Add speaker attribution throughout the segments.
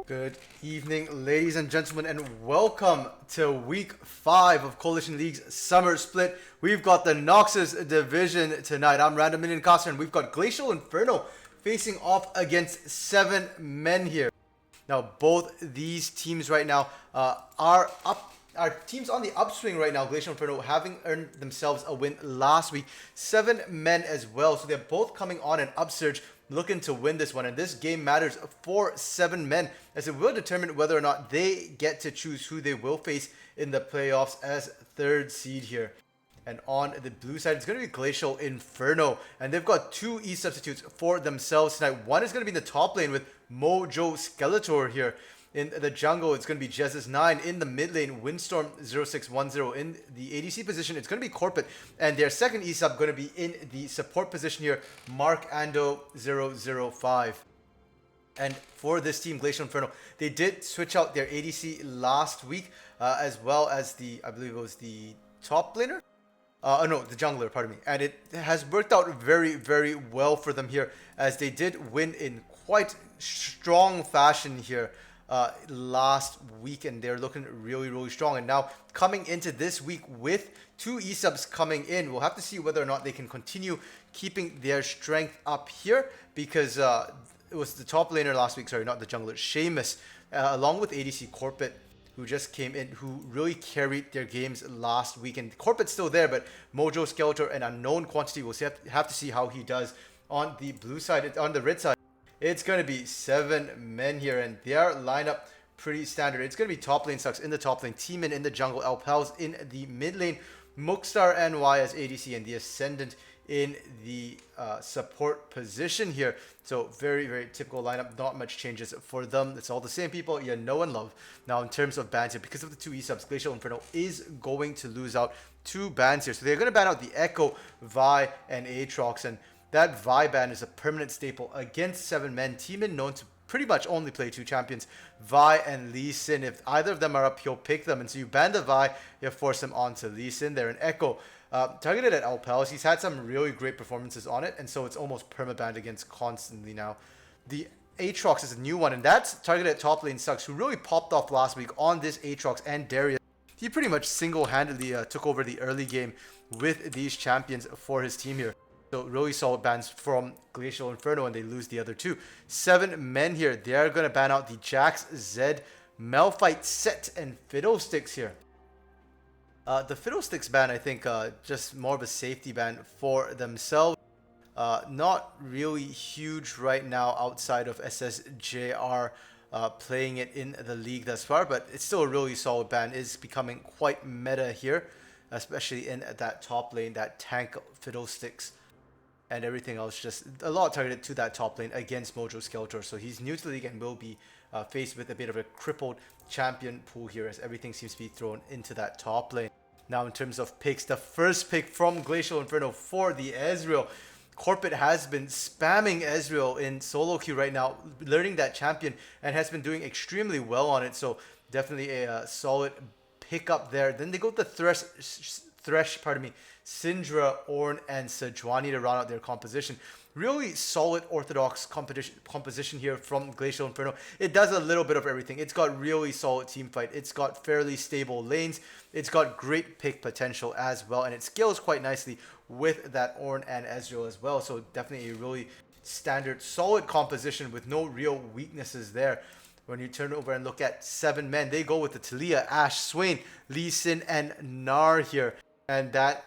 Speaker 1: Good evening, ladies and gentlemen, and welcome to Week 5 of Coalition League's Summer Split. We've got the Noxus division tonight. I'm Random Minion Caster, and we've got Glacial Inferno facing off against 7 men here. Now, both these teams right now are teams on the upswing right now. Glacial Inferno having earned themselves a win last week. 7 men as well, so they're both coming on an upsurge, looking to win this one, and this game matters for 7 men as it will determine whether or not they get to choose who they will face in the playoffs as 3rd seed here. And on the blue side, it's going to be Glacial Inferno, and they've got 2 E substitutes for themselves tonight. One is going to be in the top lane with Mojo Skeletor here. In the jungle, it's going to be Jesus9. In the mid lane, Windstorm 0610. In the ADC position, it's going to be Corpet. And their second E-sub going to be in the support position here, Mark Ando 005. And for this team, Glacial Inferno, they did switch out their ADC last week, as well as I believe it was the top laner? No, the jungler, pardon me. And it has worked out very, very well for them here, as they did win in quite strong fashion here last week, and they're looking really, really strong. And now coming into this week with 2 E-subs coming in, we'll have to see whether or not they can continue keeping their strength up here, because it was the top laner last week, sorry, not the jungler, Seamus, along with ADC Corpet, who just came in, who really carried their games last week. And Corpet's still there, but Mojo Skeletor, an unknown quantity. We'll have to see how he does on the blue side. On the red side, it's going to be 7 men here, and their lineup pretty standard. It's going to be top lane Sucks in the top lane, Teemin in the jungle, Alpals in the mid lane, Mookstar NY as ADC, and the Ascendant in the support position here. So very, very typical lineup. Not much changes for them. It's all the same people you know and love. Now, in terms of bans here, because of the 2 E-subs, Glacial Inferno is going to lose out 2 bans here. So they're going to ban out the Echo, Vi, and Aatrox, and that Vi ban is a permanent staple against 7 men. Teemin known to pretty much only play 2 champions, Vi and Lee Sin. If either of them are up, he'll pick them. And so you ban the Vi, you force him onto Lee Sin there. And Echo, targeted at Alpals, he's had some really great performances on it, and so it's almost permabanned against constantly now. The Aatrox is a new one, and that's targeted at top lane Sucks, who really popped off last week on this Aatrox and Darius. He pretty much single-handedly took over the early game with these champions for his team here. So really solid bans from Glacial Inferno, and they lose the other 2. 7 men here. They are going to ban out the Jax, Zed, Malphite, Set, and Fiddlesticks here. The Fiddlesticks ban, I think, just more of a safety ban for themselves. Not really huge right now outside of SSJR playing it in the league thus far, but it's still a really solid ban. It's becoming quite meta here, especially in that top lane, that tank Fiddlesticks. And everything else just a lot targeted to that top lane against Mojo Skeletor. So he's new to the league and will be faced with a bit of a crippled champion pool here, as everything seems to be thrown into that top lane. Now, in terms of picks, the first pick from Glacial Inferno for the Ezreal. Corpet has been spamming Ezreal in solo queue right now, learning that champion, and has been doing extremely well on it. So definitely a solid pick up there. Then they go with the Thresh, Syndra, Ornn, and Sejuani to round out their composition. Really solid orthodox composition here from Glacial Inferno. It does a little bit of everything. It's got really solid team fight. It's got fairly stable lanes. It's got great pick potential as well, and it scales quite nicely with that Ornn and Ezreal as well. So definitely a really standard, solid composition with no real weaknesses there. When you turn over and look at 7 men, they go with the Taliyah, Ashe, Swain, Lee Sin, and Gnar here. And that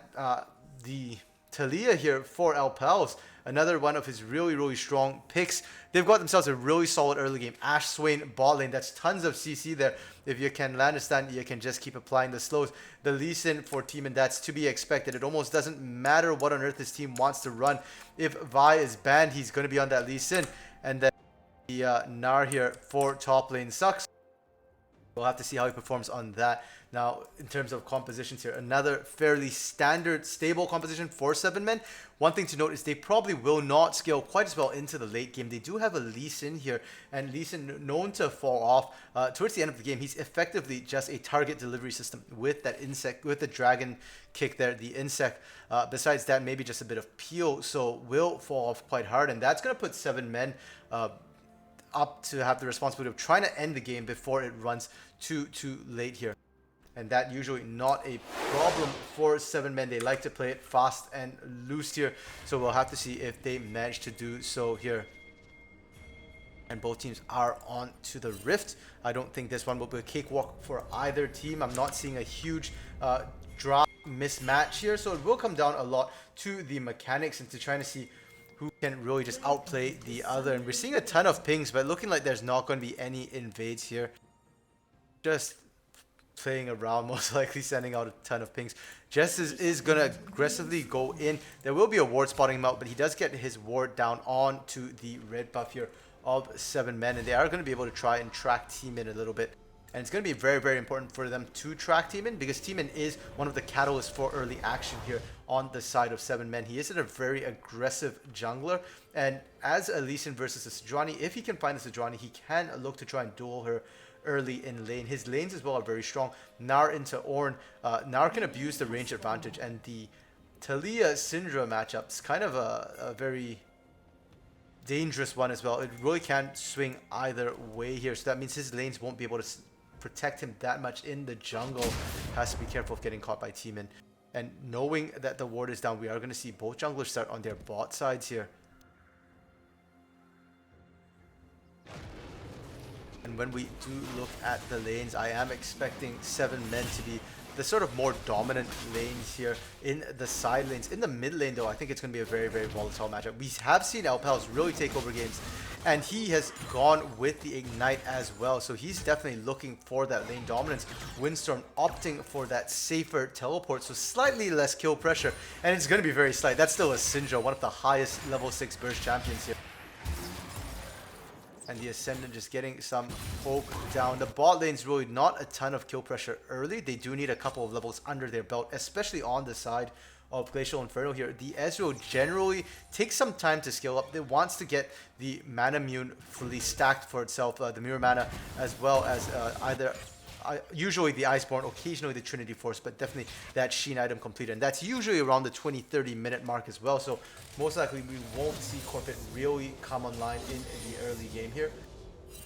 Speaker 1: the Taliyah here for Alpals, another one of his really, really strong picks. They've got themselves a really solid early game. Ashe, Swain, bot lane. That's tons of CC there. If you can land a stun, you can just keep applying the slows. The Lee Sin for team, and that's to be expected. It almost doesn't matter what on earth this team wants to run. If Vi is banned, he's going to be on that Lee Sin. And then the Gnar here for top lane Sucks. We'll have to see how he performs on that. Now, in terms of compositions here, another fairly standard, stable composition for 7 men. One thing to note is they probably will not scale quite as well into the late game. They do have a Lee Sin here, and Lee Sin known to fall off towards the end of the game. He's effectively just a target delivery system with that insect, with the dragon kick there, the insect. Besides that, maybe just a bit of peel, so will fall off quite hard, and that's going to put 7 men up to have the responsibility of trying to end the game before it runs too late here. And that usually not a problem for 7 men. They like to play it fast and loose here. So we'll have to see if they manage to do so here. And both teams are on to the Rift. I don't think this one will be a cakewalk for either team. I'm not seeing a huge drop mismatch here. So it will come down a lot to the mechanics and to trying to see who can really just outplay the other. And we're seeing a ton of pings, but looking like there's not going to be any invades here. Just playing around, most likely sending out a ton of pings. Jesus is going to aggressively go in. There will be a ward spotting him out, but he does get his ward down on to the red buff here of 7 men. And they are going to be able to try and track team in a little bit. And it's going to be very, very important for them to track team in, because team in is one of the catalysts for early action here on the side of 7 men. He is a very aggressive jungler. And as a Lee Sin versus a Sejuani, if he can find a Sejuani, he can look to try and duel her early in lane. His lanes as well are very strong. Gnar into Ornn. Gnar can abuse the range advantage, and the Taliyah Syndra matchup's kind of a very dangerous one as well. It really can swing either way here, so that means his lanes won't be able to protect him that much in the jungle. Has to be careful of getting caught by team in. And knowing that the ward is down, we are going to see both junglers start on their bot sides here. And when we do look at the lanes, I am expecting 7 men to be the sort of more dominant lanes here in the side lanes. In the mid lane though, I think it's going to be a very, very volatile matchup. We have seen Alpals really take over games, and he has gone with the Ignite as well. So he's definitely looking for that lane dominance. Windstorm opting for that safer teleport, so slightly less kill pressure. And it's going to be very slight. That's still a Syndra, one of the highest level 6 burst champions here. And the Ascendant just getting some poke down. The bot lane's really not a ton of kill pressure early. They do need a couple of levels under their belt, especially on the side of Glacial Inferno here. The Ezreal generally takes some time to scale up. It wants to get the mana mune fully stacked for itself, the mirror mana, as well as usually the Iceborne, occasionally the Trinity Force, but definitely that Sheen item completed. And that's usually around the 20-30 minute mark as well. So most likely we won't see Corpit really come online in the early game here.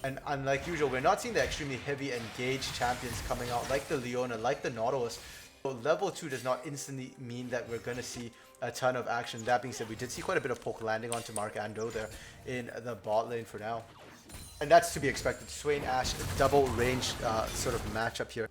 Speaker 1: And unlike usual, we're not seeing the extremely heavy engaged champions coming out like the Leona, like the Nautilus. So level 2 does not instantly mean that we're going to see a ton of action. That being said, we did see quite a bit of poke landing onto Mark Ando there in the bot lane for now. And that's to be expected. Swain Ashe, double range sort of matchup here.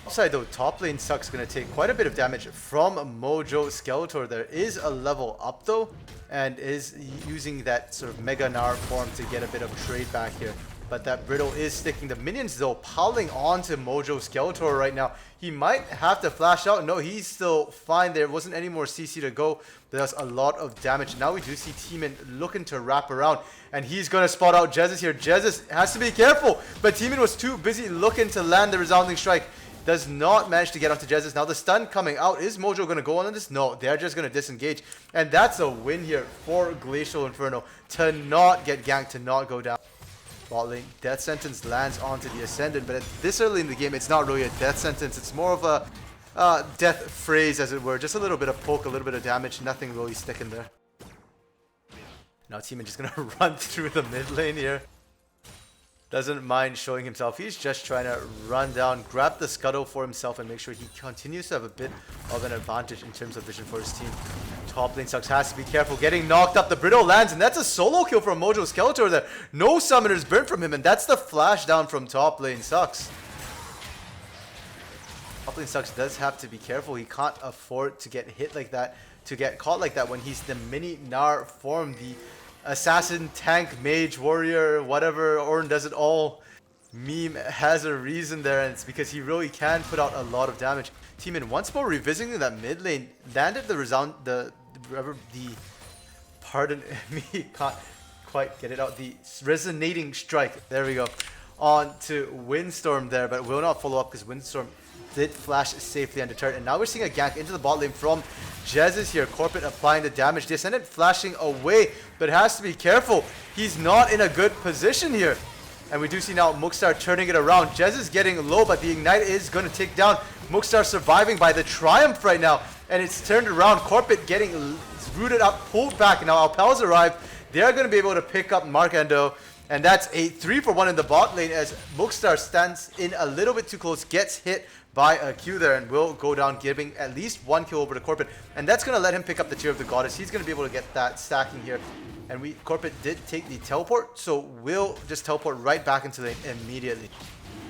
Speaker 1: Upside though, top lane Suck's going to take quite a bit of damage from Mojo Skeletor. There is a level up though, and is using that sort of Mega Gnar form to get a bit of trade back here. But that Brittle is sticking. The minions though piling onto Mojo Skeletor right now. He might have to flash out. No, he's still fine. There wasn't any more CC to go. There's a lot of damage. Now we do see Teemin looking to wrap around. And he's going to spot out Jesus here. Jesus has to be careful. But Teemin was too busy looking to land the resounding strike. Does not manage to get onto Jesus. Now the stun coming out. Is Mojo going to go on this? No, they're just going to disengage. And that's a win here for Glacial Inferno to not get ganked, to not go down. Bot lane, death sentence lands onto the Ascendant, but at this early in the game, it's not really a death sentence. It's more of a death phrase, as it were. Just a little bit of poke, a little bit of damage, nothing really sticking there. Now Teemin just gonna run through the mid lane here. Doesn't mind showing himself. He's just trying to run down, grab the scuttle for himself, and make sure he continues to have a bit of an advantage in terms of vision for his team. Top lane Sucks has to be careful. Getting knocked up. The Brittle lands, and that's a solo kill from Mojo Skeletor there. No summoners burnt from him, and that's the flash down from top lane Sucks. Top lane Sucks does have to be careful. He can't afford to get hit like that, to get caught like that when he's the mini Gnar form, the assassin, tank, mage, warrior, whatever. Ornn does it all. Meme has a reason there, and it's because he really can put out a lot of damage. Teemin once more revisiting that mid lane, landed the pardon me, can't quite get it out, the resonating strike. There we go. On to Windstorm there, but will not follow up because Windstorm did flash safely undeterred. And now we're seeing a gank into the bot lane from Jesus here. Corpit applying the damage. The Ascendant flashing away, but has to be careful. He's not in a good position here. And we do see now Muxtar turning it around. Jesus getting low, but the Ignite is going to take down. Muxtar surviving by the Triumph right now. And it's turned around. Corpit getting rooted up, pulled back. Now Alpals arrived. they're going to be able to pick up Markando. And that's a 3-for-1 in the bot lane as Mookstar stands in a little bit too close, gets hit by a Q there, and will go down, giving at least 1 kill over to Corpit. And that's going to let him pick up the Tear of the Goddess. He's going to be able to get that stacking here. And Corpit did take the teleport, so we'll just teleport right back into lane immediately.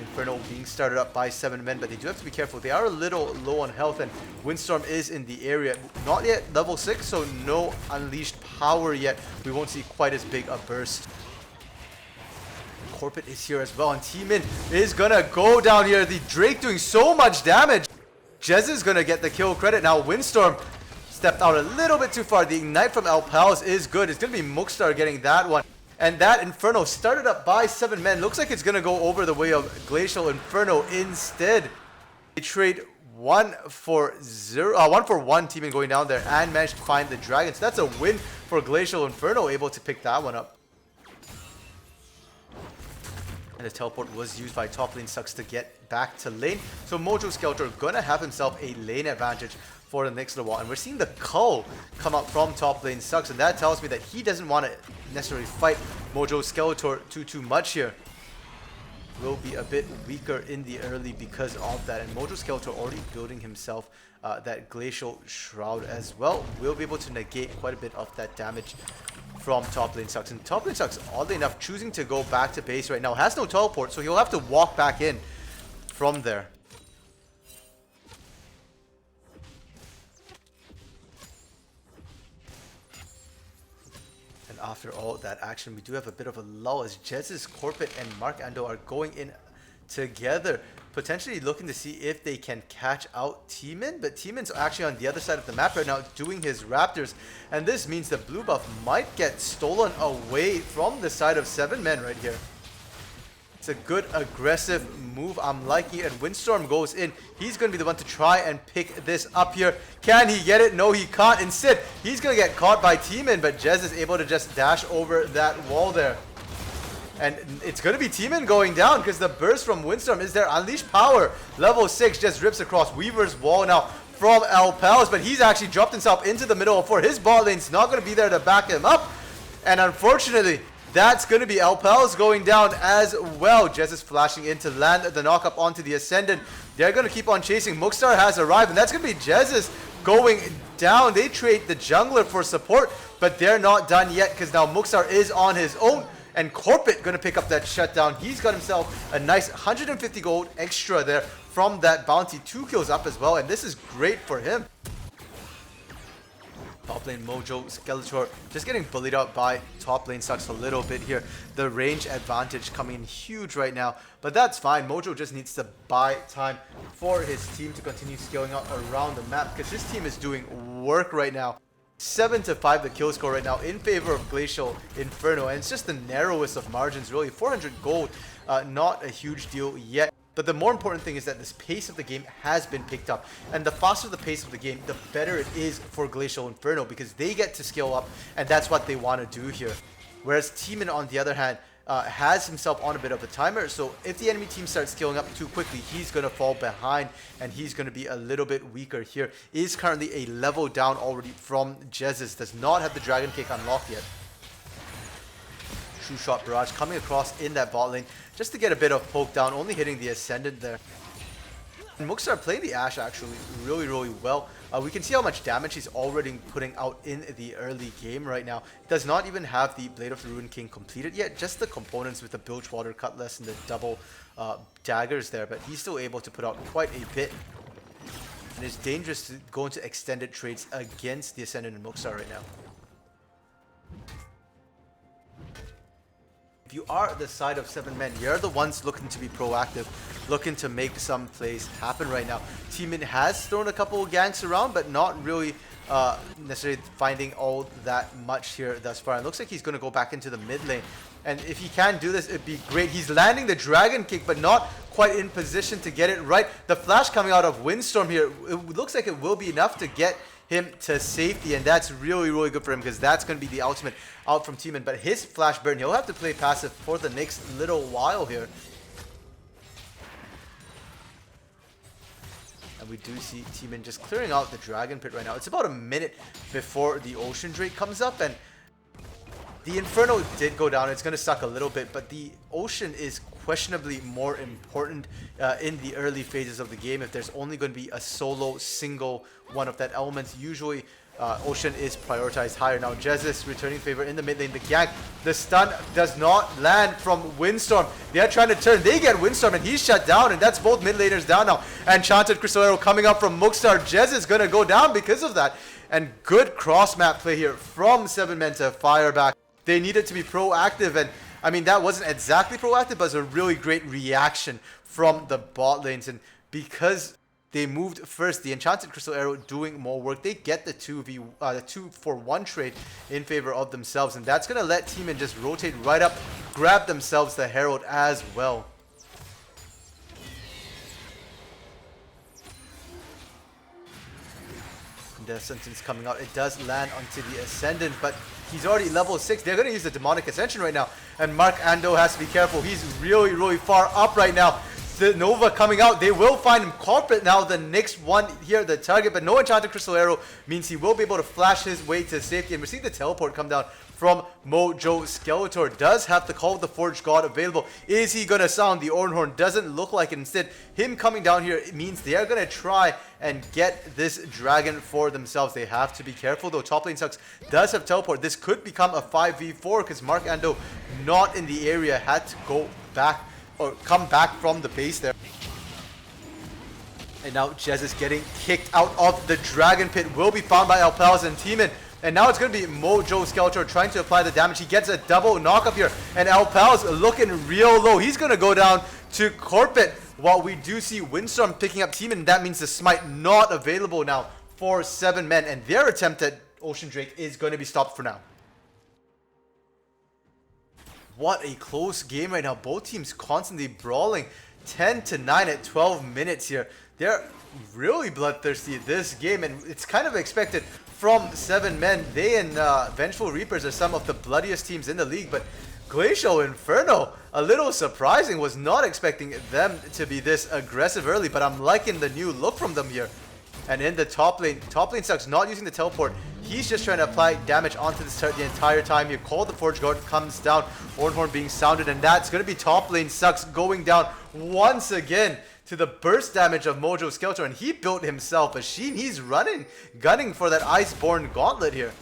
Speaker 1: Inferno being started up by 7 men, but they do have to be careful. They are a little low on health, and Windstorm is in the area. Not yet level 6, so no unleashed power yet. We won't see quite as big a burst. Corpit is here as well, and T-Min is gonna go down here. The Drake doing so much damage. Jez is gonna get the kill credit. Now Windstorm stepped out a little bit too far. The Ignite from Alpals is good. It's gonna be Mookstar getting that one. And that Inferno started up by 7 men. Looks like it's gonna go over the way of Glacial Inferno instead. They trade 1-for-1 T-Min going down there and managed to find the dragon. So that's a win for Glacial Inferno, able to pick that one up. And the teleport was used by top lane Sucks to get back to lane. So Mojo Skeletor gonna have himself a lane advantage for the next little while. And we're seeing the Cull come up from top lane Sucks, and that tells me that he doesn't want to necessarily fight Mojo Skeletor too much here. Will be a bit weaker in the early because of that. And Mojo Skeletor already building himself that Glacial Shroud as well. Will be able to negate quite a bit of that damage from top lane Sucks. And top lane Sucks, oddly enough, choosing to go back to base right now. Has no teleport, so he'll have to walk back in from there. And after all that action, we do have a bit of a lull as Jez's Corpit and Markando are going in together, potentially looking to see if they can catch out T-Min, but T-Min's actually on the other side of the map right now doing his Raptors, and this means the blue buff might get stolen away from the side of 7 men right here. It's a good aggressive move, I'm liking it, and Windstorm goes in. He's going to be the one to try and pick this up here. Can he get it? No, he can't. Instead, he's going to get caught by T-Min, but Jez is able to just dash over that wall there. And it's going to be T-Min going down because the burst from Windstorm is there. Unleash power. Level 6 just rips across Weaver's wall now from Alpals, but he's actually dropped himself into the middle for his bot lane's not going to be there to back him up. And unfortunately, that's going to be Alpals going down as well. Jez is flashing in to land the knock-up onto the Ascendant. They're going to keep on chasing. Mookstar has arrived, and that's going to be Jez's going down. They trade the jungler for support, but they're not done yet because now Mookstar is on his own. And Corpit going to pick up that shutdown. He's got himself a nice 150 gold extra there from that bounty. 2 kills up as well, and this is great for him. Top lane Mojo Skeletor just getting bullied out by top lane Sucks a little bit here. The range advantage coming in huge right now, but that's fine. Mojo just needs to buy time for his team to continue scaling out around the map because his team is doing work right now. 7-5 the kill score right now in favor of Glacial Inferno, and it's just the narrowest of margins really. 400 gold, not a huge deal yet. But the more important thing is that this pace of the game has been picked up. And the faster the pace of the game, the better it is for Glacial Inferno because they get to scale up, and that's what they want to do here. Whereas T-Min, on the other hand, has himself on a bit of a timer, so if the enemy team starts scaling up too quickly, he's going to fall behind and he's going to be a little bit weaker here. Is currently a level down already from Jez's, does not have the Dragon Kick unlocked yet. True Shot Barrage coming across in that bot lane just to get a bit of poke down, only hitting the Ascendant there. And Mookstar playing the Ashe actually really well. We can see how much damage he's already putting out in the early game right now. Does not even have the Blade of the Ruined King completed yet, just the components with the Bilgewater Cutlass and the double daggers there, but he's still able to put out quite a bit. And it's dangerous to go into extended trades against the Ascendant and Mookstar right now. If you are the side of 7 men, you're the ones looking to be proactive, looking to make some plays happen right now. T-Min has thrown a couple of ganks around, but not really necessarily finding all that much here thus far. It looks like he's going to go back into the mid lane. And if he can do this, it'd be great. He's landing the Dragon Kick, but not quite in position to get it right. The flash coming out of Windstorm here, it looks like it will be enough to get him to safety, and that's really good for him because that's going to be the ultimate out from T-Min. But his flash burn, he'll have to play passive for the next little while here. And we do see T-Min just clearing out the Dragon Pit right now. It's about a minute before the Ocean Drake comes up, and The Inferno did go down. It's going to suck a little bit, but the Ocean is questionably more important in the early phases of the game. If there's only going to be a solo single one of that element, usually Ocean is prioritized higher. Now Jesus returning favor in the mid lane. The gank, the stun does not land from Windstorm. They're trying to turn. They get Windstorm and he's shut down, and that's both mid laners down now. Enchanted Crystal Arrow coming up from Mookstar. Jez is going to go down because of that. And good cross map play here from 7men to fire back. They needed to be proactive, and I mean that wasn't exactly proactive, but it was a really great reaction from the bot lanes. And because they moved first, the Enchanted Crystal Arrow doing more work, they get the 2-for-1 trade in favor of themselves, and that's gonna let Teemin just rotate right up, grab themselves the Herald as well. Death Sentence coming out. It does land onto the Ascendant, but he's already level 6. They're going to use the Demonic Ascension right now, and Mark Ando has to be careful. He's really far up right now. The Nova coming out. They will find him corporate now, the next one here, the target, but no Enchanted Crystal Arrow means he will be able to flash his way to safety. And we're seeing the teleport come down from Mojo Skeletor. Does have the Call of the Forge God available. Is he going to sound the Oran Horn? Doesn't look like it. Instead, him coming down here, it means they are going to try and get this dragon for themselves. They have to be careful though. Top lane Sucks does have teleport. This could become a 5v4 because Mark Ando not in the area, had to go back or come back from the base there. And now Jez is getting kicked out of the Dragon Pit. Will be found by Alpals and Teemin. And now it's going to be Mojo Skeletor trying to apply the damage. He gets a double knock up here. And Alpals looking real low. He's going to go down to Corpit. While we do see Windstorm picking up Teemin, that means the Smite not available now for 7men. And their attempt at Ocean Drake is going to be stopped for now. What a close game right now. Both teams constantly brawling. 10-9 at 12 minutes here. They're really bloodthirsty this game, and it's kind of expected from 7men. They and Vengeful Reapers are some of the bloodiest teams in the league, but Glacial Inferno, a little surprising. Was not expecting them to be this aggressive early, but I'm liking the new look from them here. And in the top lane Sucks not using the teleport. He's just trying to apply damage onto this turret the entire time here. Call the Forge Guard comes down. Horn being sounded, and that's going to be top lane Sucks going down once again to the burst damage of Mojo Skeletor. And he built himself a Sheen. He's gunning for that Iceborne Gauntlet here.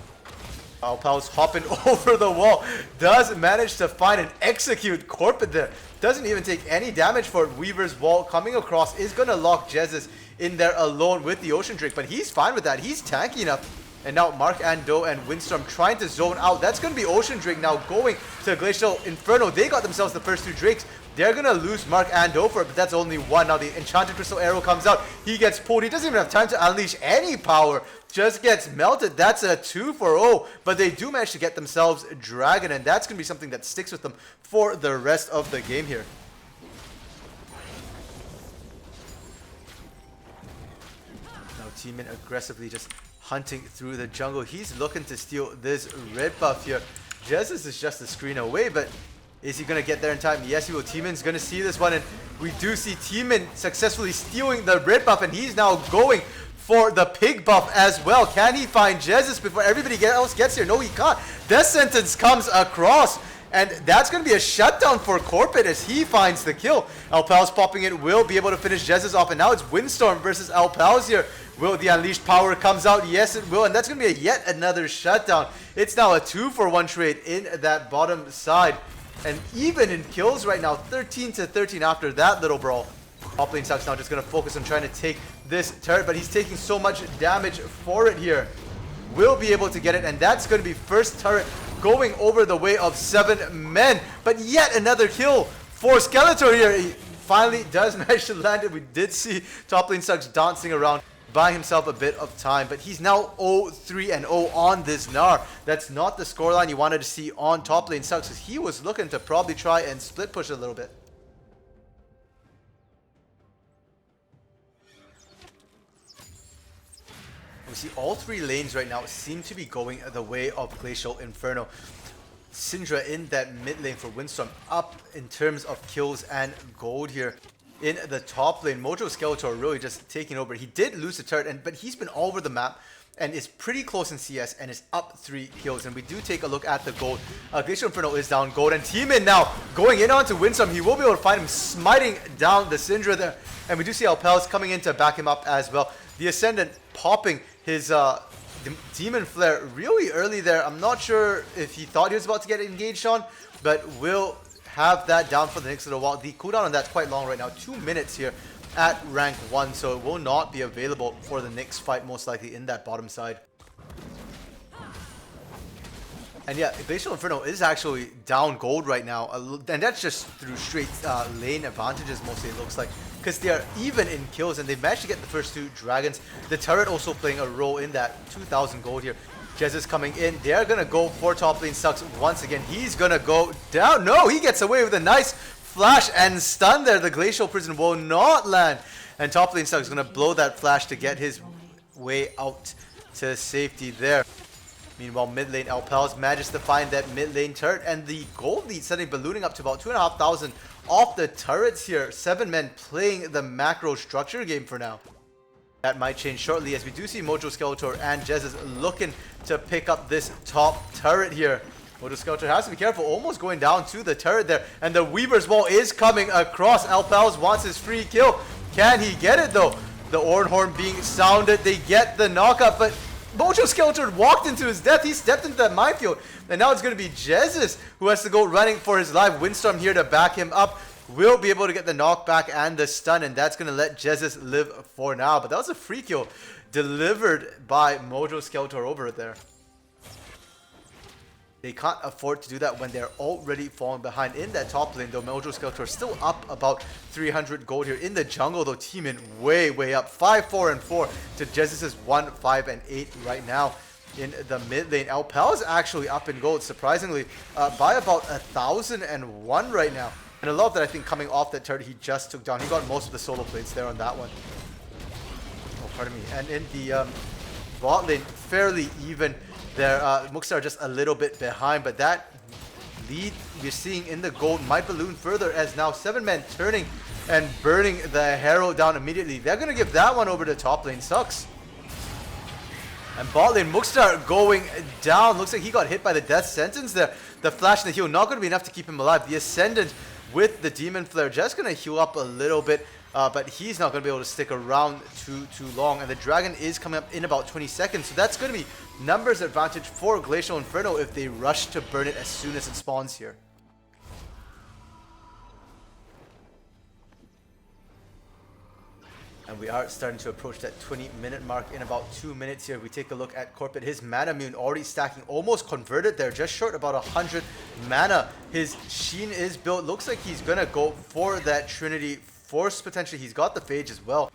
Speaker 1: Alpal's hopping over the wall. Does manage to find and execute Corpid there. Doesn't even take any damage for it. Weaver's Wall coming across is going to lock Jez's in there alone with the Ocean Drake, but he's fine with that. He's tanky enough. And now Mark Ando and Windstorm trying to zone out. That's going to be Ocean Drake now going to Glacial Inferno. They got themselves the first 2 Drakes. They're going to lose Mark Ando for it, but that's only one. Now the Enchanted Crystal Arrow comes out. He gets pulled. He doesn't even have time to unleash any power. Just gets melted. That's a 2-for-0. But they do manage to get themselves a Dragon, and that's going to be something that sticks with them for the rest of the game here. Now Teemin aggressively just hunting through the jungle. He's looking to steal this red buff here. Jesus is just a screen away, but is he going to get there in time? Yes, he will. Teemin's going to see this one, and we do see Teemin successfully stealing the red buff, and he's now going for the pig buff as well. Can he find Jesus before everybody else gets here? No, he can't. Death Sentence comes across, and that's going to be a shutdown for Corpid as he finds the kill. Alpal's popping it, will be able to finish Jesus off, and now it's Windstorm versus Alpal's here. Will the Unleashed Power comes out? Yes, it will, and that's going to be yet another shutdown. It's now a 2-for-1 trade in that bottom side. And even in kills right now, 13-13 after that little brawl. Top lane Sucks now just going to focus on trying to take this turret, but he's taking so much damage for it here. Will be able to get it, and that's going to be first turret going over the way of 7men. But yet another kill for Skeletor here. He finally does manage to land it. We did see top lane Sucks dancing around, buying himself a bit of time, but he's now 0-3-0 on this Gnar. That's not the scoreline you wanted to see on top lane Sucks, because he was looking to probably try and split push a little bit. We see all 3 lanes right now seem to be going the way of Glacial Inferno. Syndra in that mid lane for Windstorm, up in terms of kills and gold here. in the top lane. Mojo Skeletor really just taking over. He did lose the turret, but he's been all over the map and is pretty close in CS and is up 3 kills. And we do take a look at the gold. Glacial Inferno is down gold, and Teemin now going in onto Windstorm. He will be able to find him smiting down the Syndra there. And we do see Alpels coming in to back him up as well. The Ascendant popping his Demon Flare really early there. I'm not sure if he thought he was about to get engaged on, but will have that down for the next little while. The cooldown on that's quite long right now, 2 minutes here at rank 1, so it will not be available for the next fight, most likely in that bottom side. And yeah, Glacial Inferno is actually down gold right now, and that's just through straight lane advantages mostly, it looks like, because they are even in kills and they've managed to get the first 2 dragons. The turret also playing a role in that 2,000 gold here. Jez is coming in. They're going to go for top lane Sucks once again. He's going to go down. No, he gets away with a nice flash and stun there. The Glacial Prison will not land. And top lane Sucks is going to blow that flash to get his way out to safety there. Meanwhile, mid lane Alpels manages to find that mid lane turret. And the gold lead suddenly ballooning up to about 2,500 off the turrets here. 7 men playing the macro structure game for now. That might change shortly, as we do see Mojo Skeletor and Jez is looking to pick up this top turret here. Mojo Skeletor has to be careful, almost going down to the turret there. And the Weaver's Wall is coming across. Alpels wants his free kill. Can he get it though? The Oran Horn being sounded. They get the knockup, but Mojo Skeletor walked into his death. He stepped into that minefield. And now it's going to be Jez's who has to go running for his life. Windstorm here to back him up. Will be able to get the knockback and the stun, and that's going to let Jezis live for now. But that was a free kill delivered by Mojo Skeletor over there. They can't afford to do that when they're already falling behind in that top lane, though. Mojo Skeletor still up about 300 gold here. In the jungle, though, Teemin way up. 5, 4, and 4 to Jezis' 1, 5, and 8 right now. In the mid lane, Alpel is actually up in gold, surprisingly, by about 1,001 right now. And I love that, I think, coming off that turret he just took down. He got most of the solo plates there on that one. Oh, pardon me. And in the bot lane, fairly even there. Muxtar just a little bit behind, but that lead we're seeing in the gold might balloon further, as now 7 men turning and burning the Harrow down immediately. They're going to give that one over to top lane Sucks. And bot lane, Muxtar going down. Looks like he got hit by the death sentence there. The flash and the heal not going to be enough to keep him alive. The Ascendant with the Demon Flare just going to heal up a little bit, but he's not going to be able to stick around too long. And the Dragon is coming up in about 20 seconds, so that's going to be numbers advantage for Glacial Inferno if they rush to burn it as soon as it spawns here. And we are starting to approach that 20-minute mark in about 2 minutes here. We take a look at Corpet. His mana mune already stacking, almost converted there, just short about 100 mana. His Sheen is built. Looks like he's going to go for that Trinity Force potentially. He's got the Phage as well.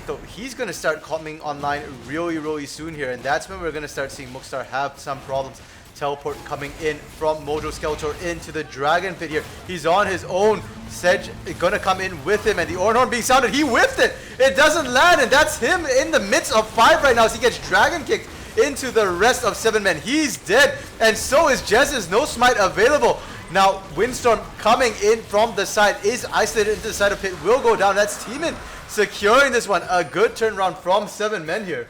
Speaker 1: So he's going to start coming online really soon here. And that's when we're going to start seeing Muxtar have some problems. Teleport coming in from Mojo Skeletor into the Dragon Pit here. He's on his own. Sedge gonna come in with him, and the Ornhorn being sounded. He whiffed it. It doesn't land, and that's him in the midst of 5 right now as he gets Dragon kicked into the rest of 7 men. He's dead, and so is Jez's. No smite available. Now Windstorm coming in from the side is isolated into the side of pit. Will go down. That's Teemin securing this one. A good turnaround from 7 men here.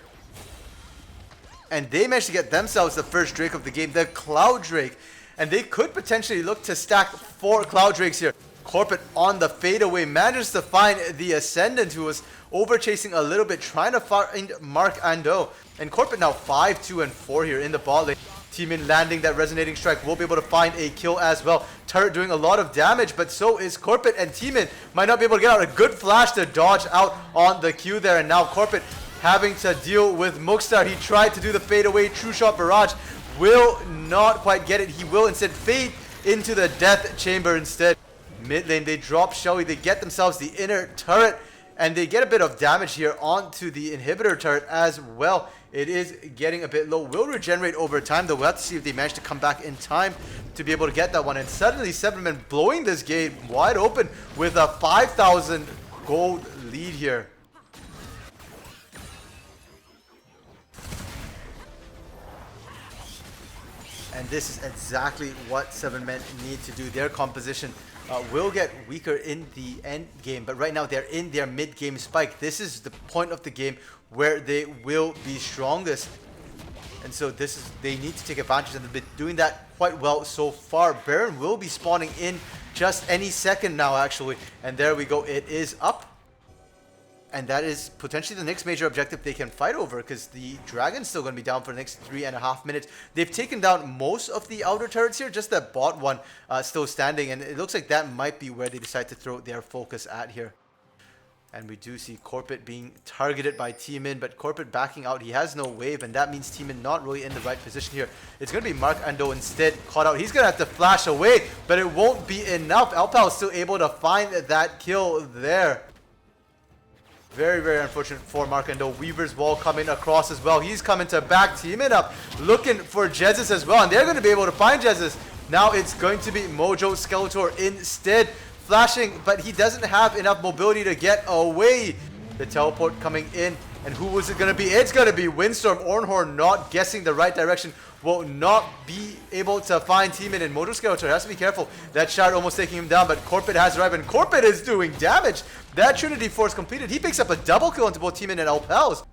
Speaker 1: And they managed to get themselves the first Drake of the game, the Cloud Drake. And they could potentially look to stack 4 Cloud Drakes here. Corpet on the fadeaway manages to find the Ascendant, who was over chasing a little bit, trying to find Mark Ando. And Corpet now 5, 2, and 4 here in the bot lane. Teemin landing that resonating strike will be able to find a kill as well. Turret doing a lot of damage, but so is Corpet, and Teemin might not be able to get out. A good flash to dodge out on the Q there, and now Corpet having to deal with Muxtar. He tried to do the fadeaway True Shot Barrage. Will not quite get it. He will instead fade into the Death Chamber instead. Mid lane, they drop Shelly. They get themselves the inner turret, and they get a bit of damage here onto the inhibitor turret as well. It is getting a bit low. Will regenerate over time, though. We'll have to see if they manage to come back in time to be able to get that one. And suddenly, 7 men blowing this game wide open with a 5,000 gold lead here. And this is exactly what 7 men need to do. Their composition will get weaker in the end game, but right now they're in their mid-game spike. This is the point of the game where they will be strongest. And so they need to take advantage, and they've been doing that quite well so far. Baron will be spawning in just any second now, actually. And there we go, it is up. And that is potentially the next major objective they can fight over, because the Dragon's still going to be down for the next 3.5 minutes. They've taken down most of the outer turrets here, just that bot one still standing. And it looks like that might be where they decide to throw their focus at here. And we do see Corpit being targeted by Teemin, but Corpit backing out. He has no wave, and that means Teemin not really in the right position here. It's going to be Mark Ando instead caught out. He's going to have to flash away, but it won't be enough. Alpal is still able to find that kill there. Very, very unfortunate for Mark Ando. Weaver's wall coming across as well. He's coming to back Teemin up, looking for Jesus as well, and they're going to be able to find Jesus. Now it's going to be Mojo Skeletor instead. Flashing, but he doesn't have enough mobility to get away. The teleport coming in, and who was it going to be? It's going to be Windstorm. Ornhorn not guessing the right direction, will not be able to find Teemin, and Mojo Skeletor has to be careful. That shard almost taking him down, but Corpit has arrived, and Corpit is doing damage. That Trinity Force completed. He picks up a double kill into both Teemin and Alpals.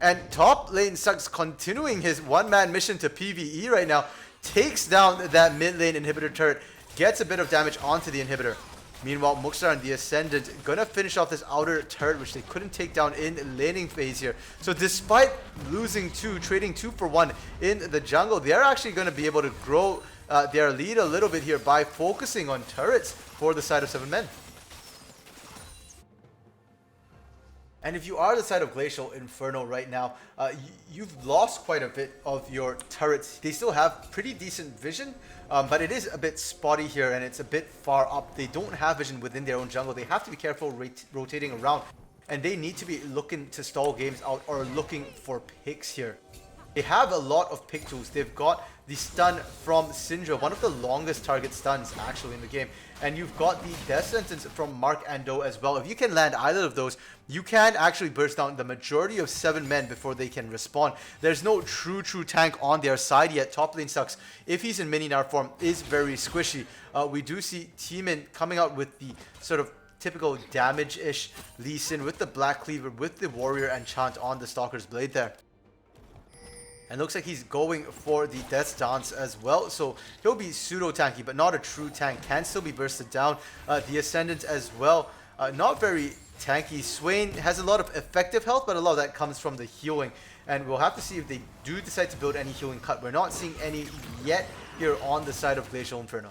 Speaker 1: And top lane Sucks continuing his one-man mission to PvE right now. Takes down that mid lane inhibitor turret, gets a bit of damage onto the inhibitor. Meanwhile, Muxtar and the Ascendant gonna finish off this outer turret, which they couldn't take down in laning phase here. So despite losing two, trading 2 for 1 in the jungle, they're actually gonna be able to grow their lead a little bit here by focusing on turrets for the side of 7 men. And if you are the side of Glacial Inferno right now, you've lost quite a bit of your turrets. They still have pretty decent vision, but it is a bit spotty here, and it's a bit far up. They don't have vision within their own jungle. They have to be careful rotating around, and they need to be looking to stall games out or looking for picks here. They have a lot of pick tools. They've got the stun from Syndra, one of the longest target stuns actually in the game. And you've got the death sentence from Mark Ando as well. If you can land either of those, you can actually burst down the majority of 7 men before they can respawn. There's no true tank on their side yet. Top lane Sucks, if he's in mini Nar form, is very squishy. We do see Teemin coming out with the sort of typical damage-ish Lee Sin with the Black Cleaver, with the Warrior Enchant on the Stalker's Blade there. And looks like he's going for the Death Dance as well. So he'll be pseudo-tanky, but not a true tank. Can still be bursted down. The Ascendant as well. Not very tanky. Swain has a lot of effective health, but a lot of that comes from the healing. And we'll have to see if they do decide to build any healing cut. We're not seeing any yet here on the side of Glacial Inferno.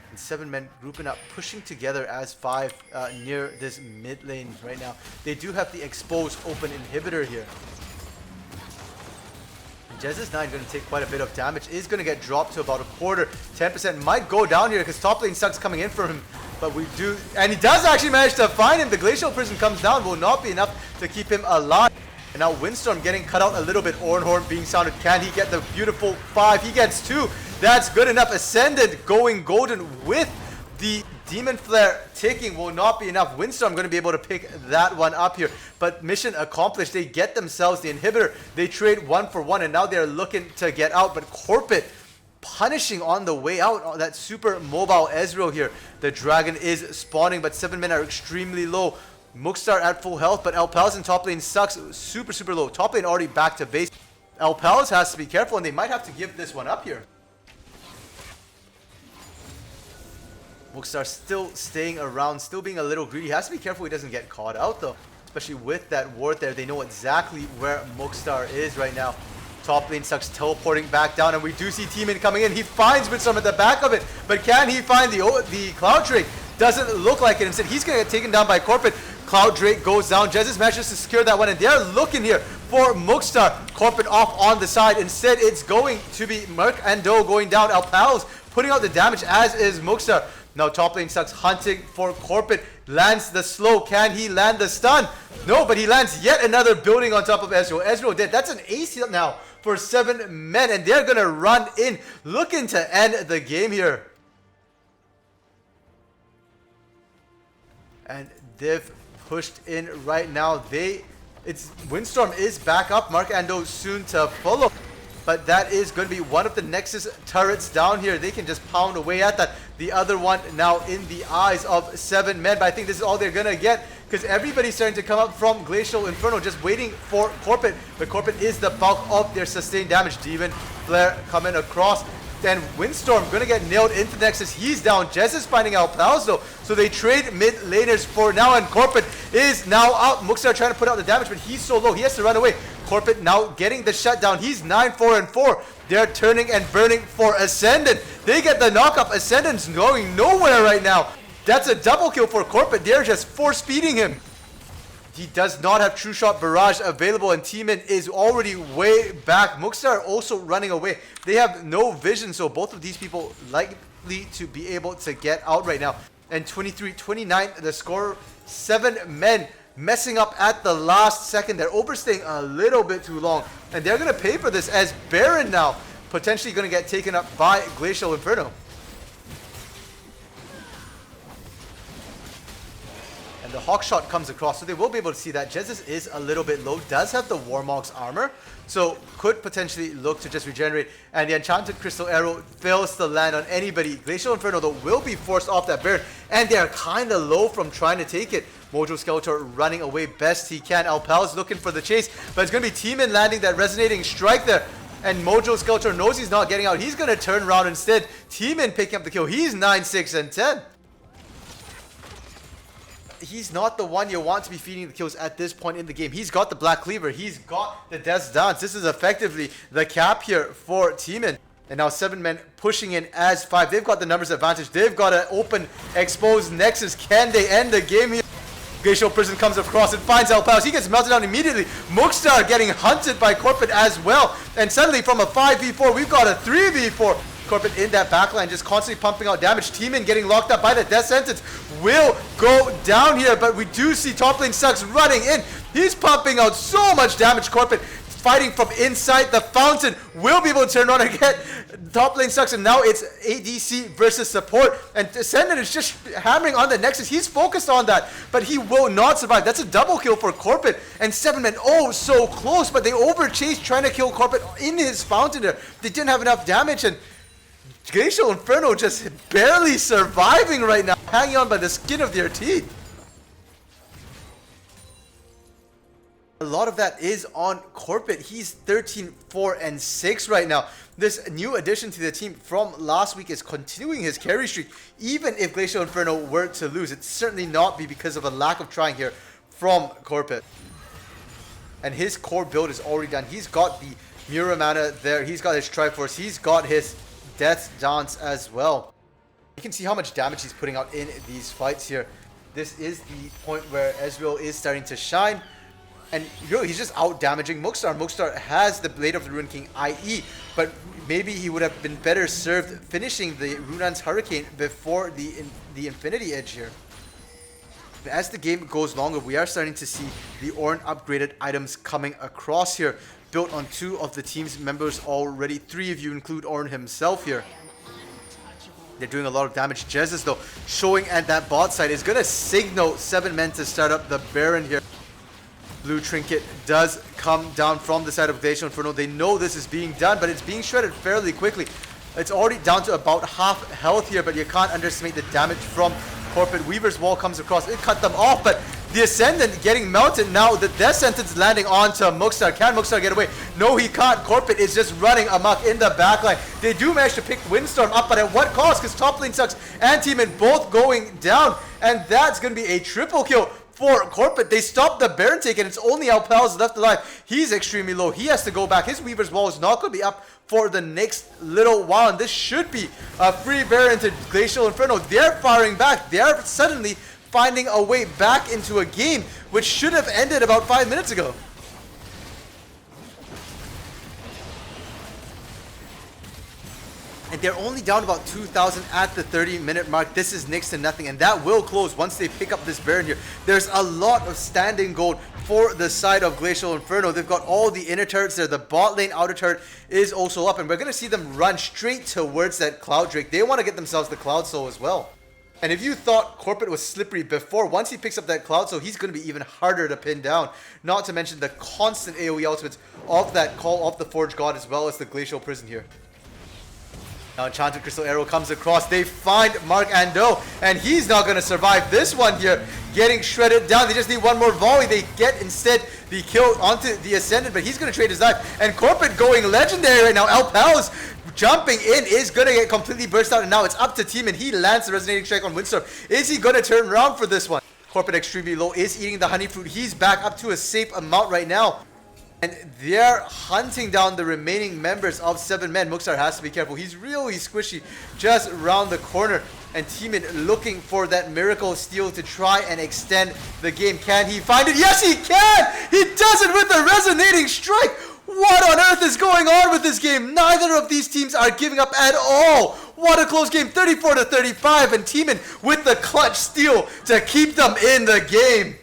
Speaker 1: And 7 men grouping up, pushing together as 5 near this mid lane right now. They do have the exposed open inhibitor here. Jez's 9 going to take quite a bit of damage, is going to get dropped to about a quarter. 10% might go down here because top lane Sucks coming in for him. But we do, and he does actually manage to find him. The Glacial Prison comes down, will not be enough to keep him alive. And now Windstorm getting cut out a little bit. Ornhorn being sounded. Can he get the beautiful 5? He gets 2. That's good enough. Ascendant going golden with the Demon Flare ticking will not be enough. Windstorm going to be able to pick that one up here. But mission accomplished. They get themselves the inhibitor. They trade 1 for 1, and now they're looking to get out. But Corpit punishing on the way out. That super mobile Ezreal here. The dragon is spawning, but 7 men are extremely low. Muxtar at full health, but Alpals in top lane Sucks super low. Top lane already back to base. Alpals has to be careful, and they might have to give this one up here. Muxtar still staying around, still being a little greedy. He has to be careful he doesn't get caught out though. Especially with that ward there. They know exactly where Muxtar is right now. Top lane Sucks teleporting back down, and we do see Teemin coming in. He finds Windstorm at the back of it, but can he find the Cloud Drake? Doesn't look like it. Instead, he's going to get taken down by Corpit. Cloud Drake goes down. Jesus manages to secure that one, and they're looking here for Muxtar. Corpit off on the side. Instead, it's going to be Merc Ando going down. Alpals putting out the damage, as is Muxtar. Now top lane Sucks hunting for Corpit. Lands the slow. Can he land the stun? No, but he lands yet another building on top of Ezreal. Ezreal dead. That's an ace now for 7 men, and they're going to run in, looking to end the game here. And they've pushed in right now. Windstorm is back up. Mark Ando soon to follow. but that is going to be one of the Nexus turrets down here. They can just pound away at that. The other one now in the eyes of 7 men, but I think this is all they're going to get, because everybody's starting to come up from Glacial Inferno, just waiting for Corpet. But Corpet is the bulk of their sustained damage. Demon Flare coming across. Then Windstorm going to get nailed into Nexus. He's down. Jez is finding out Pals though. So they trade mid laners for now, and Corpet is now out. Muxar trying to put out the damage, but he's so low. He has to run away. Corpet now getting the shutdown. He's 9-4-4. They're turning and burning for Ascendant. They get the knock-up. Ascendant's going nowhere right now. That's a double kill for Corpet. They're just force-feeding him. He does not have True Shot Barrage available, and Teeman is already way back. Muxar also running away. They have no vision, so both of these people likely to be able to get out right now. And 23-29, the score. 7 men messing up at the last second. They're overstaying a little bit too long, and they're going to pay for this, as Baron now potentially going to get taken up by Glacial Inferno. And the Hawk Shot comes across, so they will be able to see that. Jesus is a little bit low, does have the Warmog's armor, so could potentially look to just regenerate. And the Enchanted Crystal Arrow fails to land on anybody. Glacial Inferno, though, will be forced off that Baron, and they're kind of low from trying to take it. Mojo Skeletor running away best he can. Alpal's looking for the chase, but it's going to be Teeman landing that resonating strike there. And Mojo Skeletor knows he's not getting out. He's going to turn around instead. Teeman picking up the kill. He's 9-6-10. He's not the one you want to be feeding the kills at this point in the game. He's got the Black Cleaver. He's got the Death's Dance. This is effectively the cap here for Teeman. And now 7 men pushing in as 5. They've got the numbers advantage. They've got an open, exposed Nexus. Can they end the game here? Glacial Prison comes across and finds Alpaus. He gets melted down immediately. Mookstar getting hunted by Corpet as well. And suddenly from a 5v4, we've got a 3v4. Corpet in that backline, just constantly pumping out damage. Teeman getting locked up by the Death Sentence will go down here, but we do see top lane Sucks running in. He's pumping out so much damage. Corpet fighting from inside the fountain will be able to turn on and get top lane Sucks, and now it's ADC versus support, and Ascendant is just hammering on the Nexus. He's focused on that, but he will not survive. That's a double kill for Corpet, and 7 men, oh, so close, but they overchased trying to kill Corpet in his fountain there. They didn't have enough damage, and Glacial Inferno just barely surviving right now, hanging on by the skin of their teeth. A lot of that is on Corpet. He's 13-4-6 right now. This new addition to the team from last week is continuing his carry streak. Even if Glacial Inferno were to lose, it's certainly not be because of a lack of trying here from Corpet. And his core build is already done. He's got the Muramana there. He's got his Triforce. He's got his Death Dance as well. You can see how much damage he's putting out in these fights here. This is the point where Ezreal is starting to shine. And really, he's just out damaging Mookstar. Mookstar has the Blade of the Ruined King IE, but maybe he would have been better served finishing the Runan's Hurricane before the Infinity Edge here. As the game goes longer, we are starting to see the Ornn upgraded items coming across here, built on 2 of the team's members already. 3 if you include Ornn himself here. They're doing a lot of damage. Jesus, though, showing at that bot side, is going to signal 7 men to start up the Baron here. Blue Trinket does come down from the side of Glacial Inferno. They know this is being done, but it's being shredded fairly quickly. It's already down to about half health here, but you can't underestimate the damage from Corpet. Weaver's Wall comes across. It cut them off, but the Ascendant getting melted. Now the Death Sentence landing onto Mookstar. Can Mookstar get away? No, he can't. Corpet is just running amok in the backline. They do manage to pick Windstorm up, but at what cost? Because top lane Sucks and Teeman both going down, and that's going to be a triple kill for Corpet. They stopped the Baron take, and it's only Alpals left alive. He's extremely low. He has to go back. His Weaver's Wall is not going to be up for the next little while, and this should be a free Baron to Glacial Inferno. They're firing back. They're suddenly finding a way back into a game which should have ended about 5 minutes ago. And they're only down about 2,000 at the 30-minute mark. This is next to nothing, and that will close once they pick up this Baron here. There's a lot of standing gold for the side of Glacial Inferno. They've got all the inner turrets there. The bot lane outer turret is also up, and we're going to see them run straight towards that Cloud Drake. They want to get themselves the Cloud Soul as well. And if you thought Corporate was slippery before, once he picks up that Cloud, so he's going to be even harder to pin down. Not to mention the constant AoE ultimates of that Call of the Forge God as well as the Glacial Prison here. Now Enchanted Crystal Arrow comes across. They find Mark Ando, and he's not going to survive this one here. Getting shredded down. They just need one more volley. They get instead the kill onto the Ascendant, but he's going to trade his life. And Corporate going legendary right now. Alpals jumping in is going to get completely burst out, and now it's up to Team, and he lands the Resonating Strike on Windstorm. Is he going to turn around for this one? Corporate extremely low, is eating the Honey Fruit. He's back up to a safe amount right now. And they're hunting down the remaining members of 7 men. Muxar has to be careful. He's really squishy just around the corner. And Teemin looking for that miracle steal to try and extend the game. Can he find it? Yes, he can! He does it with a Resonating Strike! What on earth is going on with this game? Neither of these teams are giving up at all. What a close game, 34-35, and Teemin with the clutch steal to keep them in the game.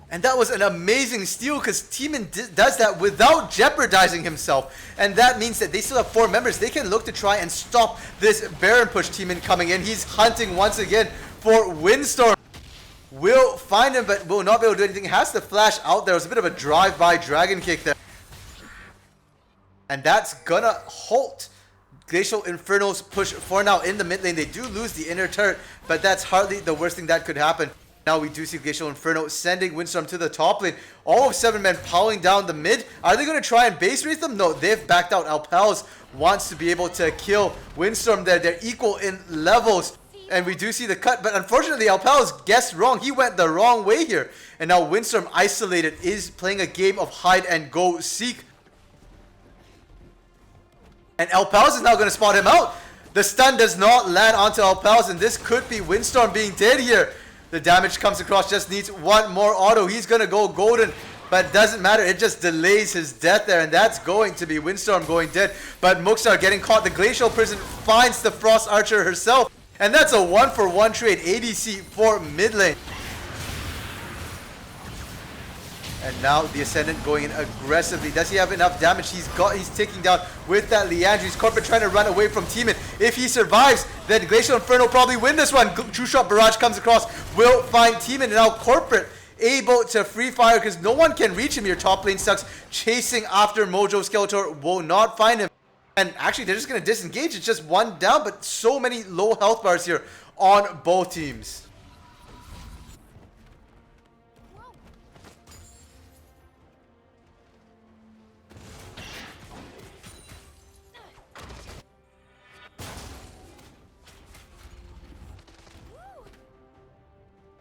Speaker 1: And that was an amazing steal because Teemin does that without jeopardizing himself. And that means that they still have 4 members. They can look to try and stop this Baron push. Teemin coming in. He's hunting once again for Windstorm. Will find him, but will not be able to do anything. Has to flash out there. It was a bit of a drive-by Dragon Kick there. And that's gonna halt Glacial Inferno's push for now in the mid lane. They do lose the inner turret, but that's hardly the worst thing that could happen. Now we do see Glacial Inferno sending Windstorm to the top lane. All of 7 men piling down the mid. Are they going to try and base race them? No, they've backed out. Alpals wants to be able to kill Windstorm there. They're equal in levels. And we do see the cut, but unfortunately Alpals guessed wrong. He went the wrong way here. And now Windstorm isolated is playing a game of hide and go seek. And Alpals is now going to spot him out. The stun does not land onto Alpals, and this could be Windstorm being dead here. The damage comes across, just needs one more auto. He's going to go golden, but doesn't matter. It just delays his death there, and that's going to be Windstorm going dead. But Muxar getting caught. The Glacial Prison finds the Frost Archer herself, and that's a 1-for-1 trade ADC for mid lane. And now the Ascendant going in aggressively. Does he have enough damage? He's taking down with that Liandry's. Corporate trying to run away from Teemin. If he survives, then Glacial Inferno probably win this one. True Shot Barrage comes across, will find Teemin, and now Corporate able to free fire because no one can reach him here. Top lane sucks, chasing after Mojo. Skeletor will not find him. And actually, they're just going to disengage. It's just one down, but so many low health bars here on both teams.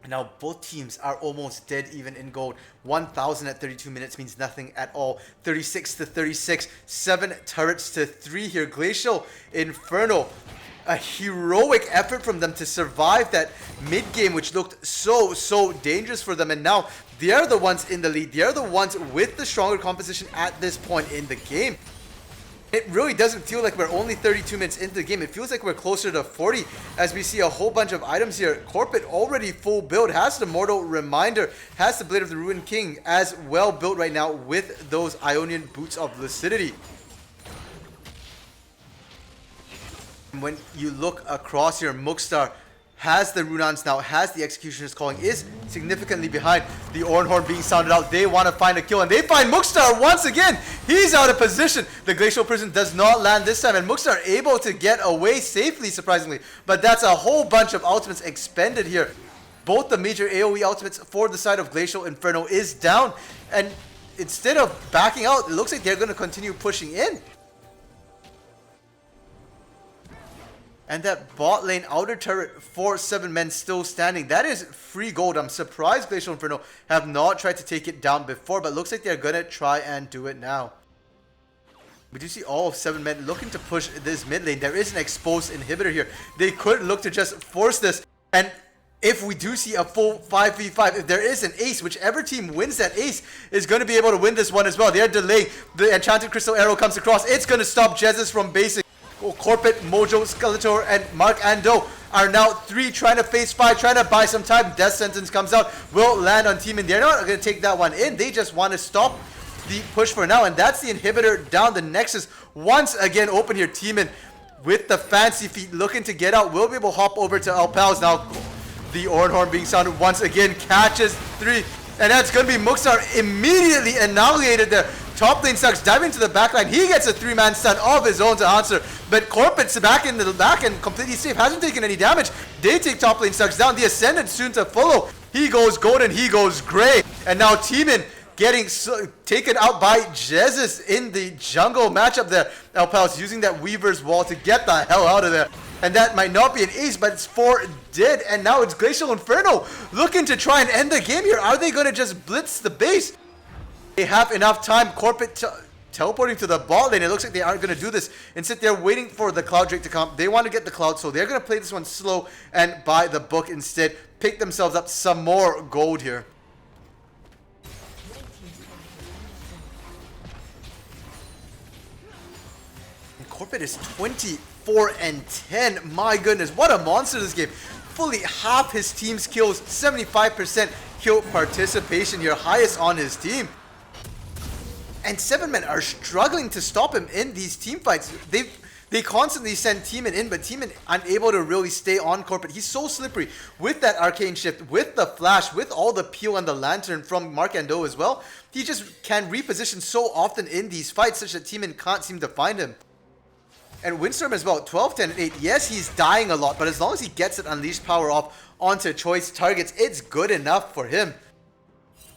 Speaker 1: Now both teams are almost dead even in gold. 1,000 at 32 minutes means nothing at all. 36-36, 7 turrets to 3 here. Glacial Inferno, a heroic effort from them to survive that mid game, which looked so dangerous for them. And now they're the ones in the lead. They're the ones with the stronger composition at this point in the game. It really doesn't feel like we're only 32 minutes into the game. It feels like we're closer to 40 as we see a whole bunch of items here. Corporate already full build, has the Mortal Reminder, has the Blade of the Ruined King as well built right now with those Ionian Boots of Lucidity. When you look across here, Muxar has the Runans now, has the Executioner's Calling, is significantly behind. The Ornhorn being sounded out. They want to find a kill, and they find Muxar once again. He's out of position. The Glacial Prison does not land this time, and Muxar able to get away safely, surprisingly. But that's a whole bunch of ultimates expended here. Both the major AoE ultimates for the side of Glacial Inferno is down, and instead of backing out, it looks like they're going to continue pushing in. And that bot lane outer turret for 7 men still standing. That is free gold. I'm surprised Glacial Inferno have not tried to take it down before, but looks like they're going to try and do it now. We do see all of 7 men looking to push this mid lane. There is an exposed inhibitor here. They could look to just force this. And if we do see a full 5v5, if there is an ace, whichever team wins that ace is going to be able to win this one as well. They're delaying. The Enchanted Crystal Arrow comes across. It's going to stop Jesus from basing. Corporate, Mojo, Skeletor, and Mark Ando are now 3 trying to face 5, trying to buy some time. Death Sentence comes out, will land on Teemin. They're not going to take that one in. They just want to stop the push for now, and that's the inhibitor down. The Nexus once again open here. Teemin with the fancy feet looking to get out. Will be able to hop over to Alpals now. The Ornhorn being sounded once again, catches 3, and that's going to be Muxar immediately annihilated there. Top lane Sucks diving to the backline. He gets a 3-man stun of his own to answer, but Corpet's back in the back and completely safe, hasn't taken any damage. They take top lane Sucks down. The Ascendant soon to follow. He goes golden, he goes gray, and now Teeman getting taken out by Jesus in the jungle matchup there. Alpals using that Weaver's Wall to get the hell out of there. And that might not be an ace, but it's 4 dead. And now it's Glacial Inferno looking to try and end the game here. Are they going to just blitz the base? They have enough time. Corpet teleporting to the bot lane. It looks like they aren't going to do this and sit there waiting for the Cloud Drake to come. They want to get the Cloud, so they're going to play this one slow and buy the book instead. Pick themselves up some more gold here. Corpet is 24-10. My goodness, what a monster this game. Fully half his team's kills, 75% kill participation here, highest on his team. And 7 men are struggling to stop him in these team fights. They constantly send Teeman in, but Teeman unable to really stay on Corpet. He's so slippery with that arcane shift, with the flash, with all the peel and the lantern from Mark Ando as well. He just can reposition so often in these fights such that Teeman can't seem to find him. And Windstorm as well, 12, 10, and 8. Yes, he's dying a lot, but as long as he gets it Unleashed power off onto choice targets, it's good enough for him.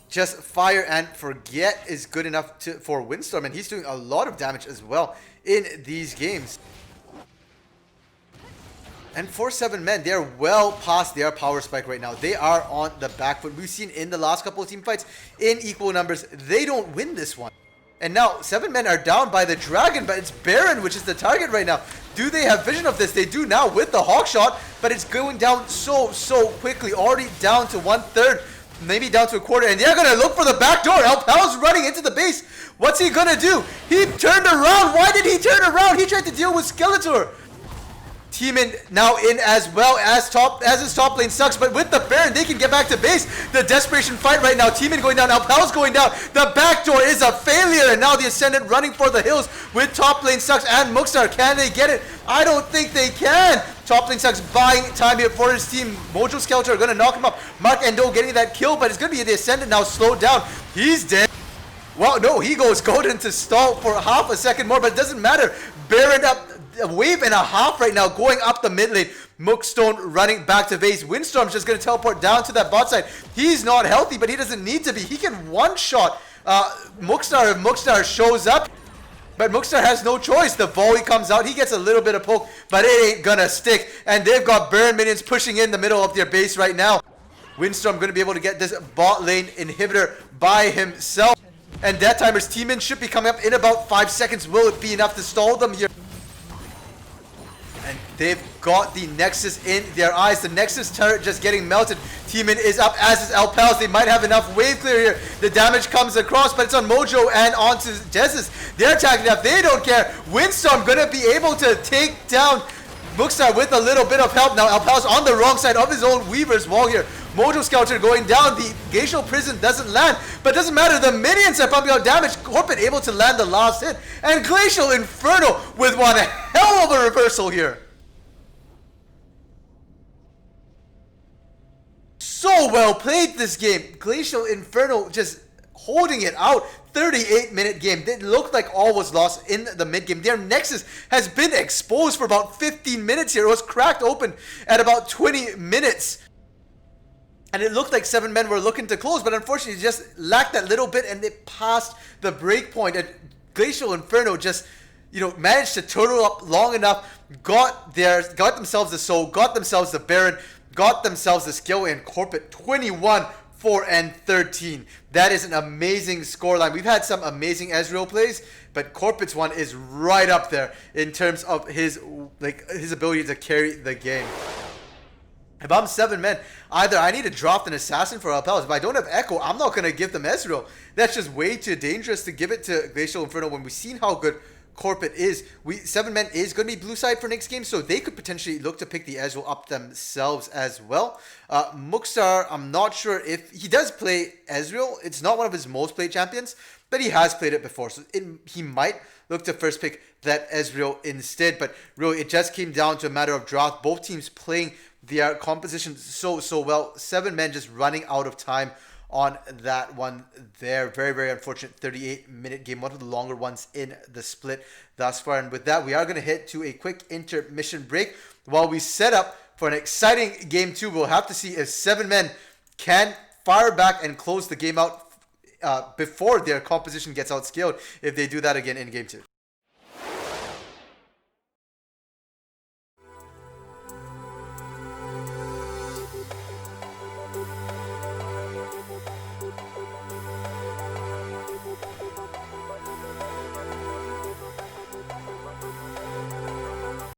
Speaker 1: Just fire and forget is good enough for Windstorm, and he's doing a lot of damage as well in these games. And for 7 men, they're well past their power spike right now. They are on the back foot. We've seen in the last couple of team fights in equal numbers, they don't win this one. And now 7 men are down by the dragon, but it's Baron which is the target right now. Do they have vision of this? They do now with the Hawk Shot, but it's going down so quickly. Already down to 1/3, maybe down to a quarter, and they're gonna look for the back door. Alpal's running into the base. What's he gonna do? He turned around. Why did he turn around? He tried to deal with Skeletor. Teeman now in as well as his top lane Sucks, but with the Baron they can get back to base. The desperation fight right now. Teeman going down, Alpal's going down. The back door is a failure, and now the Ascendant running for the hills with top lane Sucks and Muxar. Can they get it? I don't think they can. Top lane Sucks buying time here for his team. Mojo Skeletor are going to knock him up. Mark Endo getting that kill, but it's going to be the Ascendant now slowed down. He's dead. Well, no, he goes golden to stall for half a second more, but it doesn't matter. Baron up. A wave and a half right now going up the mid lane. Mookstone running back to base. Windstorm's just going to teleport down to that bot side. He's not healthy, but he doesn't need to be. He can one-shot Mookstar if Mookstar shows up. But Mookstar has no choice. The volley comes out. He gets a little bit of poke, but it ain't gonna stick. And they've got Baron minions pushing in the middle of their base right now. Windstorm going to be able to get this bot lane inhibitor by himself. And Death Timer's Teeman should be coming up in about 5 seconds. Will it be enough to stall them here? And they've got the Nexus in their eyes. The Nexus turret just getting melted. Teeman is up, as is Alpals. They might have enough wave clear here. The damage comes across, but it's on Mojo and onto Jesus. They're attacking up. They don't care. Windstorm going to be able to take down Mookstar with a little bit of help. Now Alpals on the wrong side of his own Weaver's Wall here. Mojo Skeletor going down. The Glacial Prison doesn't land, but doesn't matter. The minions are pumping out damage. Corpet able to land the last hit. And Glacial Inferno with one hell of a reversal here. So well played this game. Glacial Inferno just holding it out. 38-minute game. It looked like all was lost in the mid-game. Their Nexus has been exposed for about 15 minutes here. It was cracked open at about 20 minutes. And it looked like 7 men were looking to close, but unfortunately just lacked that little bit, and they passed the break point. And Glacial Inferno just, managed to turtle up long enough, got themselves the soul, got themselves the Baron, got themselves the skill, and Corpet 21, 4 and 13. That is an amazing scoreline. We've had some amazing Ezreal plays, but Corpet's one is right up there in terms of his ability to carry the game. If I'm 7 men, either I need to draft an assassin for Alpals. If I don't have Echo, I'm not going to give them Ezreal. That's just way too dangerous to give it to Glacial Inferno when we've seen how good Corpit is 7 men is going to be blue side for next game, so they could potentially look to pick the Ezreal up themselves as well. Muxtar, I'm not sure if he does play Ezreal. It's not one of his most played champions, but he has played it before, so he might look to first pick that Ezreal instead. But really, it just came down to a matter of draft. Both teams playing their composition so well. 7 men just running out of time on that one there. Very, very unfortunate 38-minute game, one of the longer ones in the split thus far. And with that, we are going to head to a quick intermission break while we set up for an exciting game 2. We'll have to see if 7 men can fire back and close the game out before their composition gets outscaled, if they do that again in game 2.